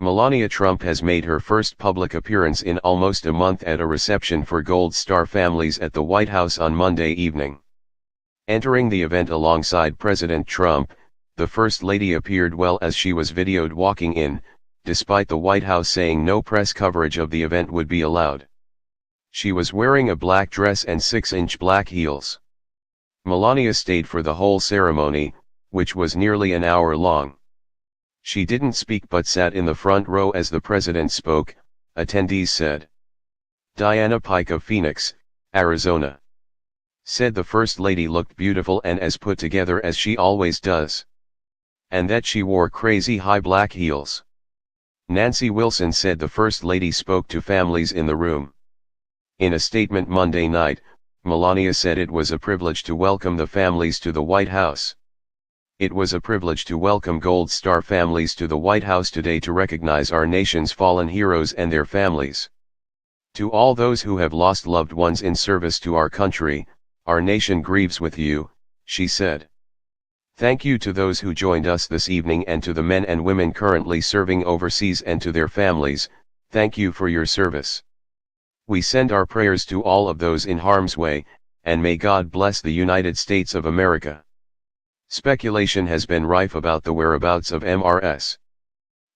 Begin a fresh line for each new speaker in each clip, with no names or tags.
Melania Trump has made her first public appearance in almost a month at a reception for Gold Star families at the White House on Monday evening. Entering the event alongside President Trump, the First Lady appeared well as she was videoed walking in, despite the White House saying no press coverage of the event would be allowed. She was wearing a black dress and 6-inch black heels. Melania stayed for the whole ceremony, which was nearly an hour long. She didn't speak but sat in the front row as the president spoke, attendees said. Diana Pike of Phoenix, Arizona, said the First Lady looked beautiful and as put together as she always does. And that she wore crazy high black heels. Nancy Wilson said the First Lady spoke to families in the room. In a statement Monday night, Melania said it was a privilege to welcome the families to the White House. It was a privilege to welcome Gold Star families to the White House today to recognize our nation's fallen heroes and their families. To all those who have lost loved ones in service to our country, our nation grieves with you, she said. Thank you to those who joined us this evening and to the men and women currently serving overseas and to their families, thank you for your service. We send our prayers to all of those in harm's way, and may God bless the United States of America. Speculation has been rife about the whereabouts of Ms.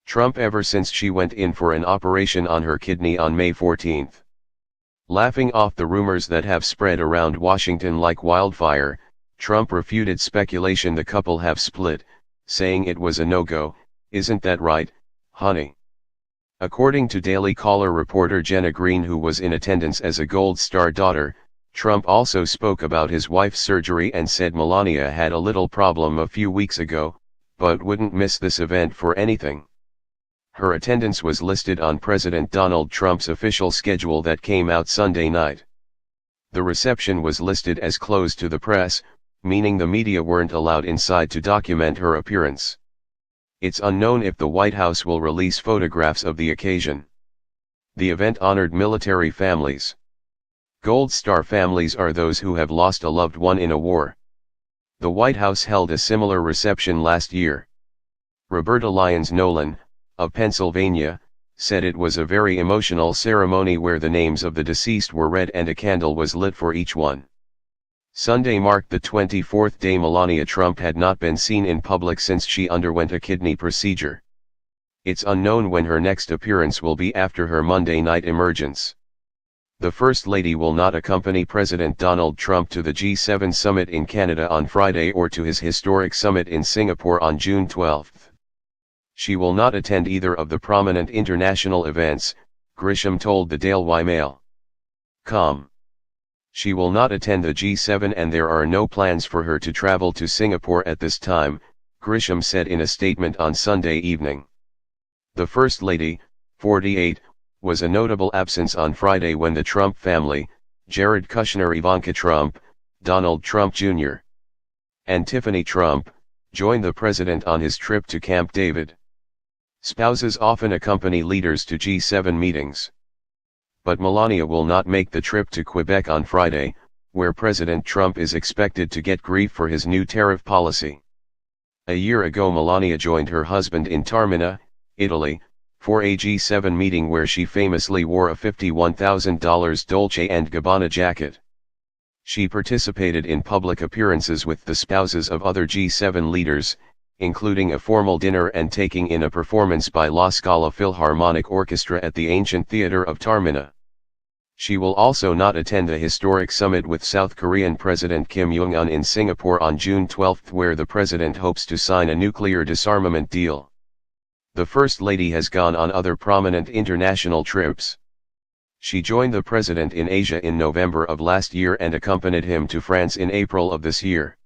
Trump ever since she went in for an operation on her kidney on May 14. Laughing off the rumors that have spread around Washington like wildfire, Trump refuted speculation the couple have split, saying it was a no-go. Isn't that right, honey? According to Daily Caller reporter Jenna Green, who was in attendance as a Gold Star daughter, Trump also spoke about his wife's surgery and said Melania had a little problem a few weeks ago, but wouldn't miss this event for anything. Her attendance was listed on President Donald Trump's official schedule that came out Sunday night. The reception was listed as closed to the press, meaning the media weren't allowed inside to document her appearance. It's unknown if the White House will release photographs of the occasion. The event honored military families. Gold Star families are those who have lost a loved one in a war. The White House held a similar reception last year. Roberta Lyons Nolan, of Pennsylvania, said it was a very emotional ceremony where the names of the deceased were read and a candle was lit for each one. Sunday marked the 24th day Melania Trump had not been seen in public since she underwent a kidney procedure. It's unknown when her next appearance will be after her Monday night emergence. The First Lady will not accompany President Donald Trump to the G7 summit in Canada on Friday or to his historic summit in Singapore on June 12. She will not attend either of the prominent international events, Grisham told the Daily Mail. She will not attend the G7 and there are no plans for her to travel to Singapore at this time, Grisham said in a statement on Sunday evening. The First Lady, 48, was a notable absence on Friday when the Trump family, Jared Kushner, Ivanka Trump, Donald Trump Jr., and Tiffany Trump, joined the president on his trip to Camp David. Spouses often accompany leaders to G7 meetings. But Melania will not make the trip to Quebec on Friday, where President Trump is expected to get grief for his new tariff policy. A year ago Melania joined her husband in Taormina, Italy, for a G7 meeting where she famously wore a $51,000 Dolce & Gabbana jacket. She participated in public appearances with the spouses of other G7 leaders, including a formal dinner and taking in a performance by La Scala Philharmonic Orchestra at the Ancient Theatre of Taormina. She will also not attend a historic summit with South Korean President Kim Jong-un in Singapore on June 12 where the president hopes to sign a nuclear disarmament deal. The First Lady has gone on other prominent international trips. She joined the president in Asia in November of last year and accompanied him to France in April of this year.